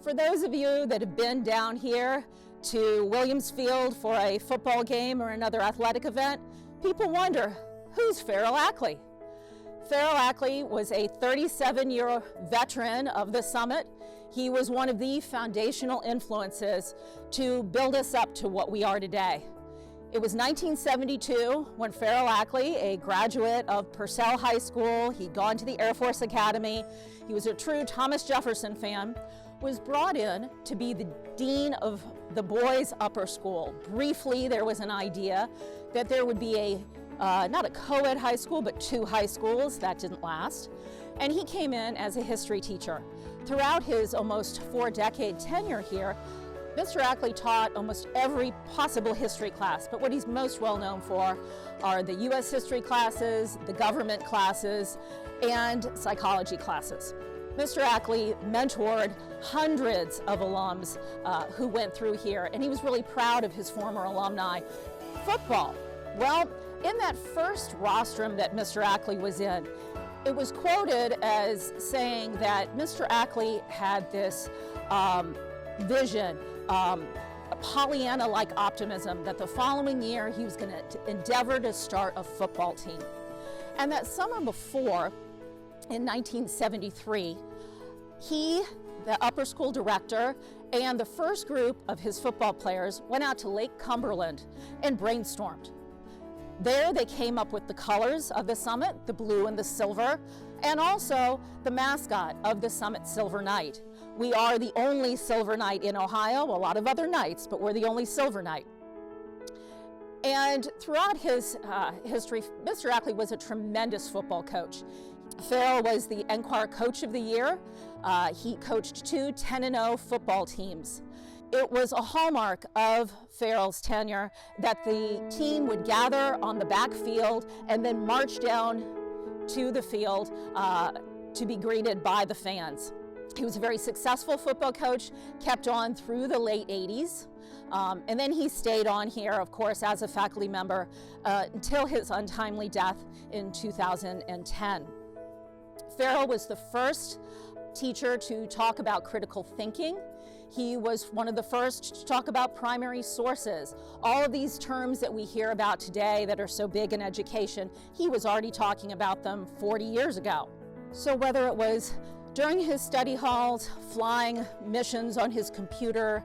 For those of you that have been down here to Williams Field for a football game or another athletic event, people wonder, who's Farrell Ackley? Farrell Ackley was a 37-year veteran of the Summit. He was one of the foundational influences to build us up to what we are today. It was 1972 when Farrell Ackley, a graduate of Purcell High School, he'd gone to the Air Force Academy, he was a true Thomas Jefferson fan, was brought in to be the dean of the boys' upper school. Briefly, there was an idea that there would be not a co-ed high school, but two high schools. That didn't last. And he came in as a history teacher. Throughout his almost 4-decade tenure here, Mr. Ackley taught almost every possible history class, but what he's most well known for are the U.S. history classes, the government classes, and psychology classes. Mr. Ackley mentored hundreds of alums who went through here, and he was really proud of his former alumni. Football. Well, in that first rostrum that Mr. Ackley was in, it was quoted as saying that Mr. Ackley had this vision, a Pollyanna-like optimism that the following year he was going to endeavor to start a football team. And that summer before, in 1973, he, the upper school director, and the first group of his football players went out to Lake Cumberland and brainstormed. There they came up with the colors of the Summit, the blue and the silver, and also the mascot of the Summit, Silver Knight. We are the only Silver Knight in Ohio, a lot of other Knights, but we're the only Silver Knight. And throughout his history, Mr. Ackley was a tremendous football coach. Farrell was the Enquire Coach of the Year. He coached 2 10-0 football teams. It was a hallmark of Farrell's tenure that the team would gather on the back field and then march down to the field to be greeted by the fans. He was a very successful football coach, kept on through the late 80s, and then he stayed on here, of course, as a faculty member until his untimely death in 2010. Farrell was the first teacher to talk about critical thinking. He was one of the first to talk about primary sources. All of these terms that we hear about today that are so big in education, he was already talking about them 40 years ago. So whether it was during his study halls, flying missions on his computer,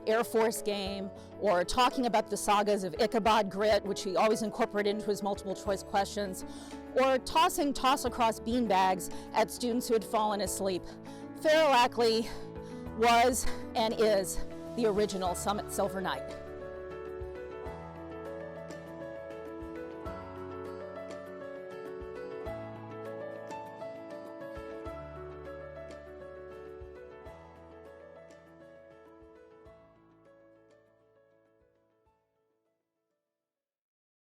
Air Force game, or talking about the sagas of Ichabod Grit, which he always incorporated into his multiple choice questions, or tossing toss-across beanbags at students who had fallen asleep, Farrell Ackley was and is the original Summit Silver Knight.